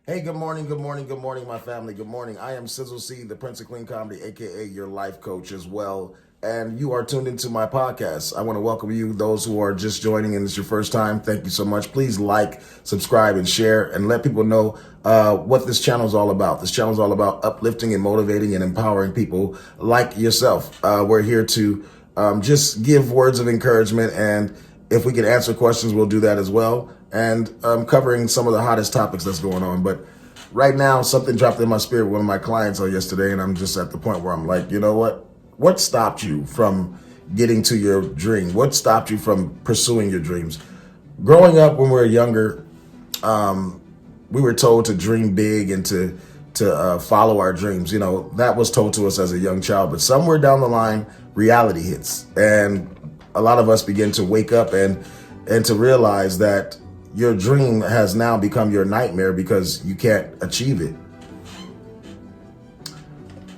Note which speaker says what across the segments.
Speaker 1: Hey, good morning, good morning, good morning, my family. Good morning. I am Sizzle C, the Prince of Clean Comedy, aka your life coach as well. And you are tuned into my podcast. I want to welcome you, those who are just joining and it's your first time. Thank you so much. Please like, subscribe, and share, and let people know what this channel is all about. This channel is all about uplifting and motivating and empowering people like yourself. We're here to just give words of encouragement, and if we can answer questions, we'll do that as well. And covering some of the hottest topics that's going on. But right now, something dropped in my spirit with one of my clients yesterday, and I'm just at the point where I'm like, you know what? What stopped you from getting to your dream? What stopped you from pursuing your dreams? Growing up when we were younger, we were told to dream big and to follow our dreams. You know, that was told to us as a young child. But somewhere down the line, reality hits, and a lot of us begin to wake up and to realize that your dream has now become your nightmare because you can't achieve it.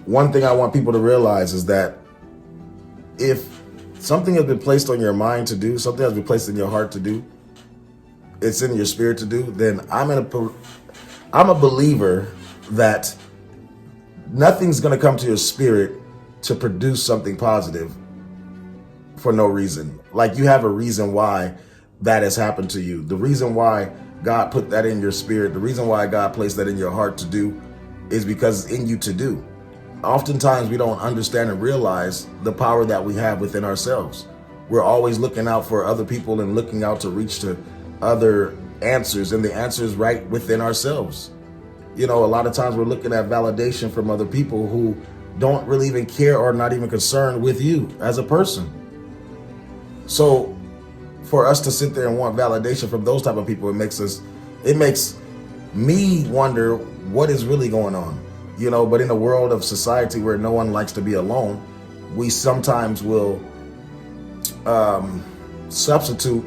Speaker 1: One thing I want people to realize is that if something has been placed on your mind to do, something has been placed in your heart to do, it's in your spirit to do, then I'm a believer that nothing's going to come to your spirit to produce something positive for no reason. Like, you have a reason why that has happened to you. The reason why God put that in your spirit, the reason why God placed that in your heart to do, is because it's in you to do. Oftentimes we don't understand and realize the power that we have within ourselves. We're always looking out for other people and looking out to reach to other answers, and the answer is right within ourselves. You know, a lot of times we're looking at validation from other people who don't really even care or not even concerned with you as a person. So for us to sit there and want validation from those type of people, it makes me wonder what is really going on. You know, but in a world of society where no one likes to be alone, we sometimes will substitute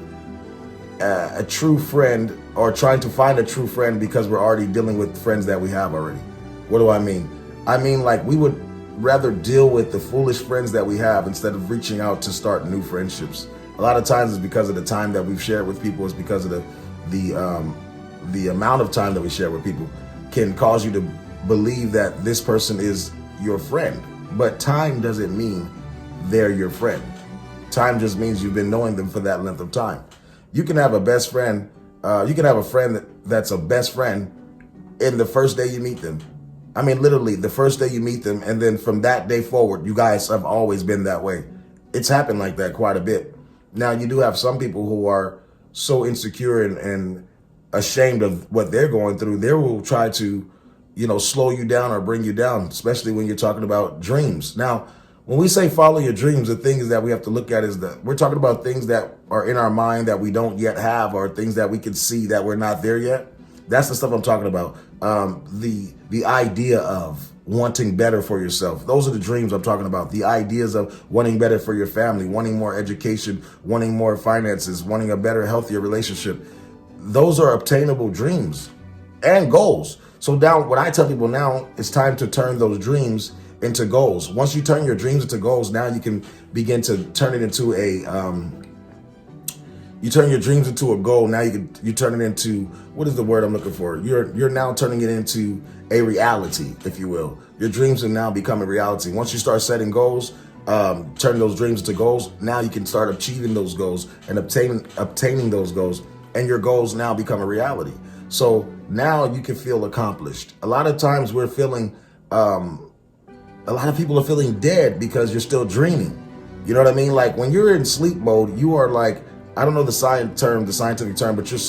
Speaker 1: a true friend, or trying to find a true friend, because we're already dealing with friends that we have already. What do I mean? I mean, like, we would rather deal with the foolish friends that we have instead of reaching out to start new friendships. A lot of times it's because of the time that we've shared with people. It's because of the amount of time that we share with people can cause you to believe that this person is your friend. But time doesn't mean they're your friend. Time just means you've been knowing them for that length of time. You can have a best friend. You can have a friend that's a best friend in the first day you meet them. I mean, literally the first day you meet them, and then from that day forward, you guys have always been that way. It's happened like that quite a bit. Now, you do have some people who are so insecure and ashamed of what they're going through, they will try to, slow you down or bring you down, especially when you're talking about dreams. Now, when we say follow your dreams, the things that we have to look at is that we're talking about things that are in our mind that we don't yet have, or things that we can see that we're not there yet. That's the stuff I'm talking about. The idea of wanting better for yourself. Those are the dreams I'm talking about. The ideas of wanting better for your family, wanting more education, wanting more finances, wanting a better, healthier relationship. Those are obtainable dreams and goals. So now what I tell people now, it's time to turn those dreams into goals. Once you turn your dreams into goals, now you can begin to turn it into you turn your dreams into a goal. Now you turn it into, what is the word I'm looking for? You're now turning it into a reality, if you will. Your dreams have now become a reality. Once you start setting goals, turning those dreams into goals, now you can start achieving those goals and obtaining those goals, and your goals now become a reality. So now you can feel accomplished. A lot of times we're feeling, a lot of people are feeling dead because you're still dreaming. You know what I mean? Like, when you're in sleep mode, you are like, I don't know the scientific term, but you're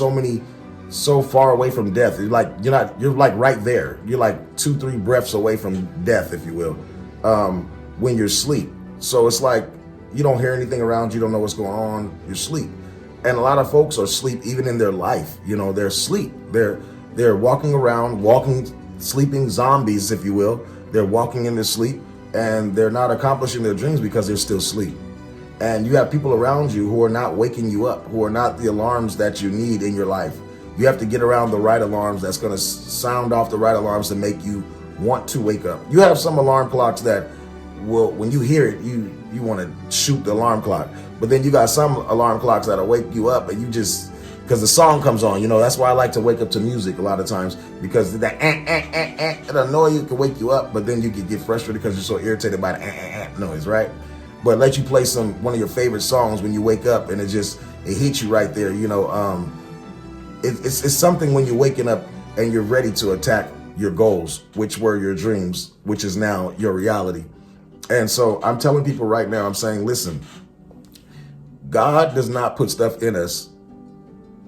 Speaker 1: so far away from death. You're like right there. You're like 2-3 breaths away from death, if you will, when you're asleep. So it's like you don't hear anything around you, don't know what's going on, you're asleep. And a lot of folks are asleep even in their life. They're asleep. They're walking around, sleeping zombies, if you will. They're walking in their sleep, and they're not accomplishing their dreams because they're still asleep. And you have people around you who are not waking you up, who are not the alarms that you need in your life. You have to get around the right alarms that's going to sound off the right alarms to make you want to wake up. You have some alarm clocks that will, when you hear it, you want to shoot the alarm clock. But then you got some alarm clocks that'll wake you up, and because the song comes on. That's why I like to wake up to music a lot of times, because that it'll annoy you, it can wake you up, but then you can get frustrated because you're so irritated by the noise, right? But let you play one of your favorite songs when you wake up, and it hits you right there. It's something when you're waking up and you're ready to attack your goals, which were your dreams, which is now your reality. And so I'm telling people right now, I'm saying, listen, God does not put stuff in us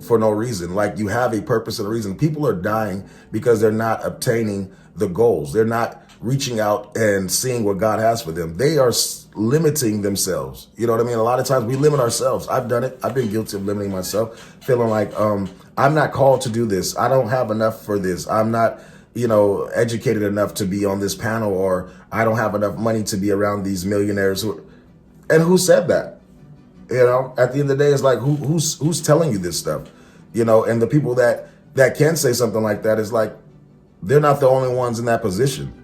Speaker 1: for no reason. Like, you have a purpose and a reason. People are dying because they're not obtaining the goals. They're not reaching out and seeing what God has for them. They are limiting themselves. You know what I mean? A lot of times we limit ourselves. I've done it. I've been guilty of limiting myself, feeling like I'm not called to do this. I don't have enough for this. I'm not educated enough to be on this panel, or I don't have enough money to be around these millionaires. And who said that? At the end of the day, it's like, who's telling you this stuff? And the people that can say something like that is like, they're not the only ones in that position.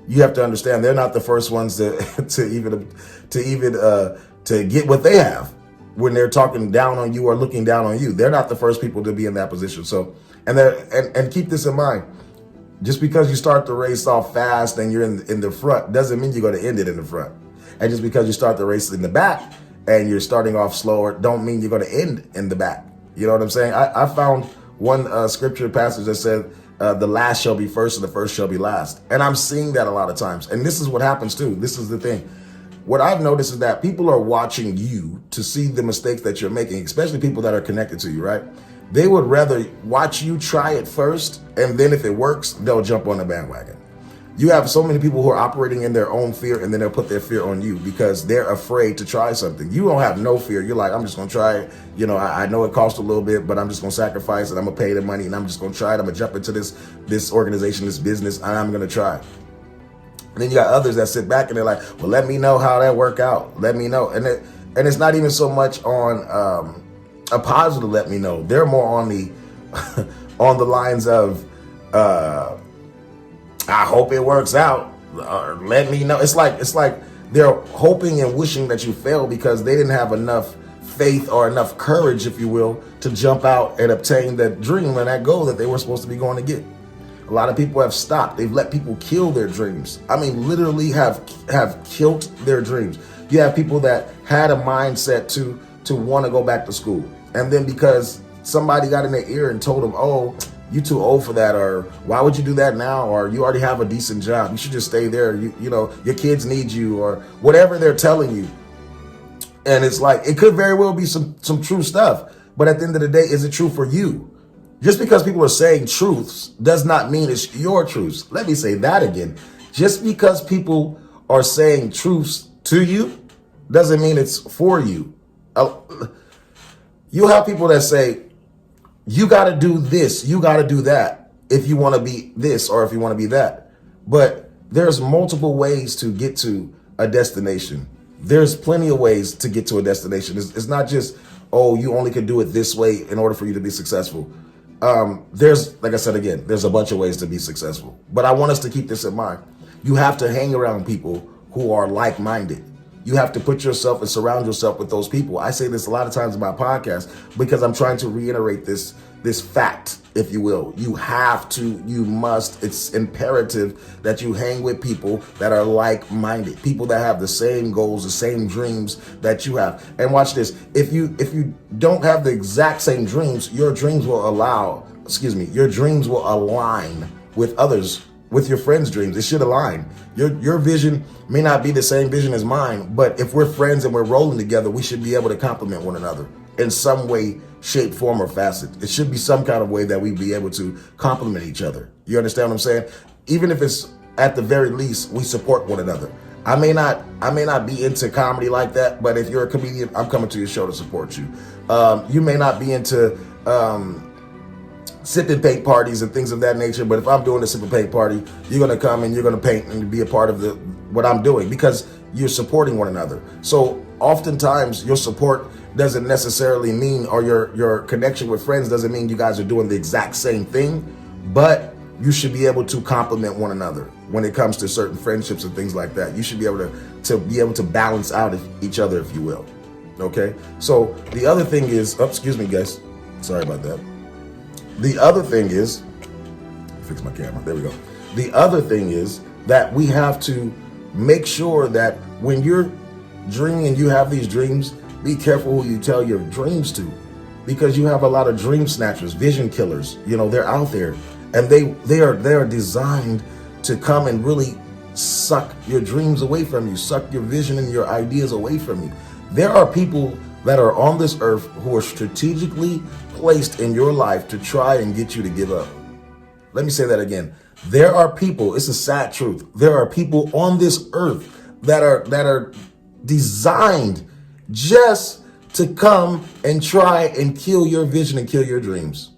Speaker 1: You have to understand, they're not the first ones to get what they have when they're talking down on you or looking down on you. They're not the first people to be in that position. So, and keep this in mind. Just because you start the race off fast and you're in the front doesn't mean you're going to end it in the front. And just because you start the race in the back and you're starting off slower, don't mean you're going to end in the back. You know what I'm saying? I found one scripture passage that said, the last shall be first and the first shall be last. And I'm seeing that a lot of times. And this is what happens too. This is the thing. What I've noticed is that people are watching you to see the mistakes that you're making, especially people that are connected to you, right? They would rather watch you try it first, and then if it works, they'll jump on the bandwagon. You have so many people who are operating in their own fear, and then they'll put their fear on you because they're afraid to try something. You don't have no fear. You're like, I'm just going to try it. I know it costs a little bit, but I'm just going to sacrifice it. I'm going to pay the money, and I'm just going to try it. I'm going to jump into this organization, this business, and I'm going to try it. And then you got others that sit back and they're like, well, let me know how that work out. Let me know. And it's not even so much on a positive let me know. They're more on the on the lines of I hope it works out, or let me know. It's like they're hoping and wishing that you fail because they didn't have enough faith or enough courage, if you will, to jump out and obtain that dream and that goal that they were supposed to be going to get. A lot of people have stopped. They've let people kill their dreams. I mean, literally have killed their dreams. You have people that had a mindset to want to go back to school. And then because somebody got in their ear and told them, oh, you too old for that, or why would you do that now, or you already have a decent job, you should just stay there, your kids need you, or whatever they're telling you. And it's like, it could very well be some true stuff, but at the end of the day, is it true for you? Just because people are saying truths does not mean it's your truths. Let me say that again. Just because people are saying truths to you doesn't mean it's for you. You have people that say, you got to do this, you got to do that if you want to be this or if you want to be that. But there's multiple ways to get to a destination. There's plenty of ways to get to a destination. It's not just, oh, you only can do it this way in order for you to be successful. There's, like I said again, there's a bunch of ways to be successful. But I want us to keep this in mind. You have to hang around people who are like-minded. You have to put yourself and surround yourself with those people. I say this a lot of times in my podcast because I'm trying to reiterate this fact, if you will. You must, it's imperative that you hang with people that are like-minded, people that have the same goals, the same dreams that you have. And watch this. If you don't have the exact same dreams, your dreams will align with others, with your friends' dreams. It should align. Your vision may not be the same vision as mine, but if we're friends and we're rolling together, we should be able to complement one another in some way, shape, form, or facet. It should be some kind of way that we be able to complement each other. You understand what I'm saying? Even if it's at the very least, we support one another. I may not be into comedy like that, but if you're a comedian, I'm coming to your show to support you. You may not be into sip and paint parties and things of that nature, but if I'm doing a sip and paint party, you're going to come and you're going to paint and be a part of what I'm doing because you're supporting one another. So oftentimes your support doesn't necessarily mean, or your connection with friends doesn't mean you guys are doing the exact same thing, but you should be able to complement one another when it comes to certain friendships and things like that. You should be able to balance out each other, if you will. Okay. So the other thing is, excuse me, guys. Sorry about that. The other thing is, fix my camera. There we go. The other thing is that we have to make sure that when you're dreaming and you have these dreams, be careful who you tell your dreams to, because you have a lot of dream snatchers, vision killers. You know, they're out there, and they are designed to come and really suck your dreams away from you, suck your vision and your ideas away from you. There are people that are on this earth who are strategically placed in your life to try and get you to give up. Let me say that again. There are people, it's a sad truth. There are people on this earth that are designed just to come and try and kill your vision and kill your dreams.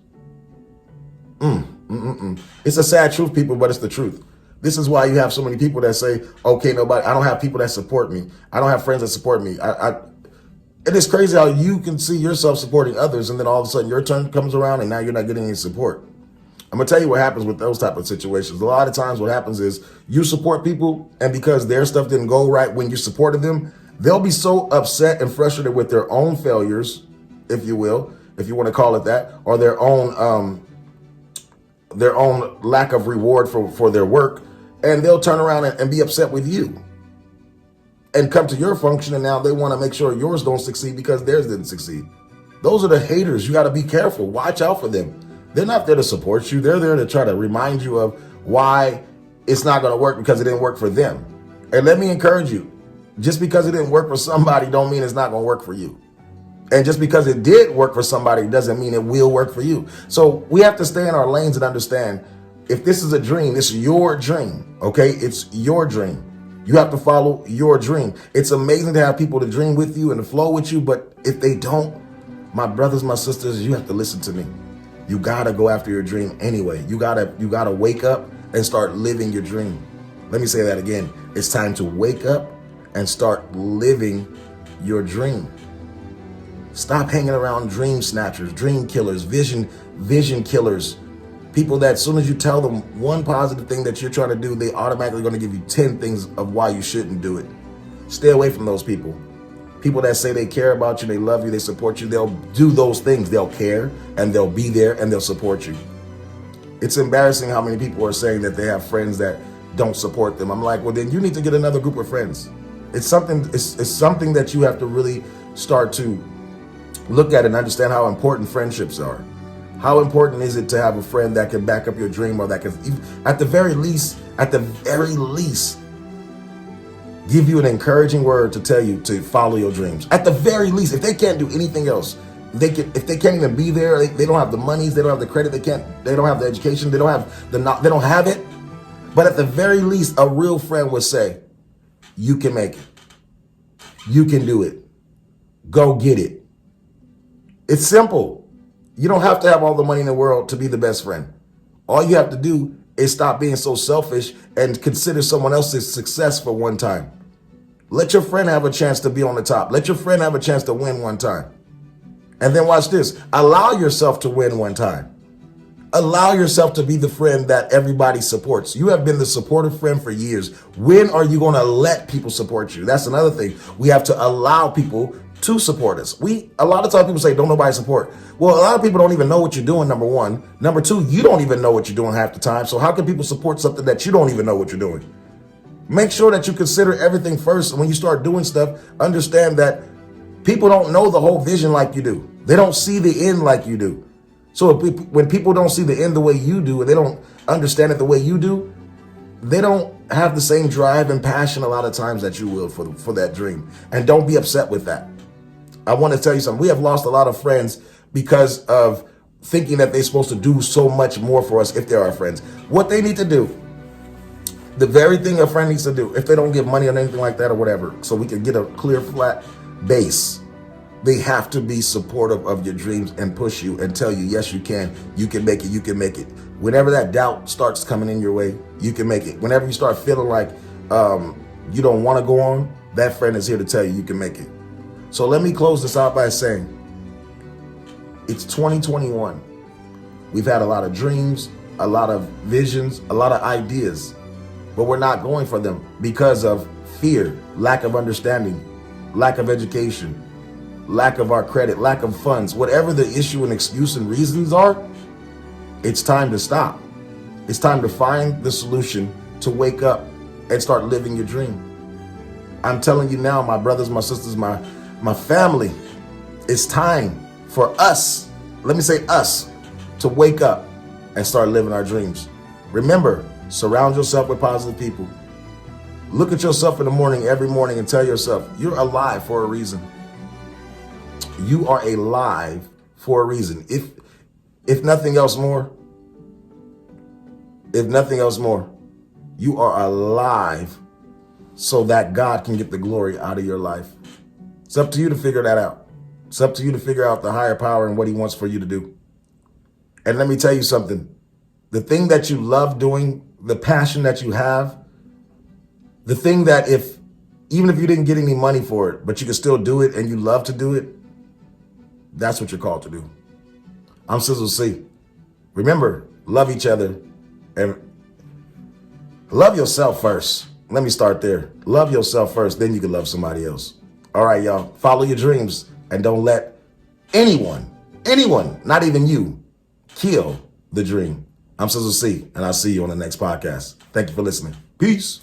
Speaker 1: It's a sad truth, people, but it's the truth. This is why you have so many people that say, okay, I don't have people that support me. I don't have friends that support me. It is crazy how you can see yourself supporting others, and then all of a sudden your turn comes around and now you're not getting any support. I'm gonna tell you what happens with those type of situations. A lot of times what happens is you support people, and because their stuff didn't go right when you supported them, they'll be so upset and frustrated with their own failures, if you will, if you want to call it that, or their own lack of reward for their work, and they'll turn around and be upset with you and come to your function, and now they want to make sure yours don't succeed because theirs didn't succeed. Those are the haters. You got to be careful. Watch out for them. They're not there to support you. They're there to try to remind you of why it's not going to work because it didn't work for them. And let me encourage you, just because it didn't work for somebody don't mean it's not going to work for you. And just because it did work for somebody doesn't mean it will work for you. So we have to stay in our lanes and understand, if this is a dream, it's your dream, okay? It's your dream. You have to follow your dream. It's amazing to have people to dream with you and to flow with you, but if they don't, my brothers, my sisters, you have to listen to me. You gotta go after your dream anyway. You gotta wake up and start living your dream. Let me say that again. It's time to wake up and start living your dream. Stop hanging around dream snatchers, dream killers, vision killers. People that as soon as you tell them one positive thing that you're trying to do, they automatically going to give you 10 things of why you shouldn't do it. Stay away from those people. People that say they care about you, they love you, they support you, they'll do those things. They'll care and they'll be there and they'll support you. It's embarrassing how many people are saying that they have friends that don't support them. I'm like, well, then you need to get another group of friends. It's something that you have to really start to look at and understand how important friendships are. How important is it to have a friend that can back up your dream, or that can, at the very least, give you an encouraging word to tell you to follow your dreams. At the very least, if they can't do anything else, if they can't even be there, they don't have the monies, they don't have the credit, they don't have the education, they don't have it. But at the very least, a real friend would say, you can make it. You can do it. Go get it. It's simple. You don't have to have all the money in the world to be the best friend. All you have to do is stop being so selfish and consider someone else's success for one time. Let your friend have a chance to be on the top. Let your friend have a chance to win one time. And then watch this. Allow yourself to win one time. Allow yourself to be the friend that everybody supports. You have been the supportive friend for years. When are you going to let people support you? That's another thing. We have to allow people to support us. A lot of times people say, don't nobody support. Well, a lot of people don't even know what you're doing, number one. Number two, you don't even know what you're doing half the time. So how can people support something that you don't even know what you're doing? Make sure that you consider everything first. When you start doing stuff, understand that people don't know the whole vision like you do. They don't see the end like you do. So when people don't see the end the way you do, and they don't understand it the way you do, they don't have the same drive and passion a lot of times that you will for that dream. And don't be upset with that. I want to tell you something. We have lost a lot of friends because of thinking that they're supposed to do so much more for us if they're our friends. What they need to do, the very thing a friend needs to do, if they don't give money or anything like that or whatever, so we can get a clear, flat base, they have to be supportive of your dreams and push you and tell you, yes, you can make it, you can make it. Whenever that doubt starts coming in your way, you can make it. Whenever you start feeling like you don't want to go on, that friend is here to tell you can make it. So let me close this out by saying, it's 2021. We've had a lot of dreams, a lot of visions, a lot of ideas, but we're not going for them because of fear, lack of understanding, lack of education. lack of our credit, lack of funds, whatever the issue and excuse and reasons are, it's time to stop. It's time to find the solution, to wake up and start living your dream. I'm telling you now, my brothers, my sisters, my family, it's time for us, let me say us, to wake up and start living our dreams. Remember, surround yourself with positive people. Look at yourself in the morning, every morning, and tell yourself, you're alive for a reason. You are alive for a reason. If nothing else more, you are alive so that God can get the glory out of your life. It's up to you to figure that out. It's up to you to figure out the higher power and what he wants for you to do. And let me tell you something. The thing that you love doing, the passion that you have, the thing that even if you didn't get any money for it, but you can still do it and you love to do it, that's what you're called to do. I'm Sizzle C. Remember, love each other and love yourself first. Let me start there. Love yourself first, then you can love somebody else. All right, y'all. Follow your dreams and don't let anyone, not even you, kill the dream. I'm Sizzle C, and I'll see you on the next podcast. Thank you for listening. Peace.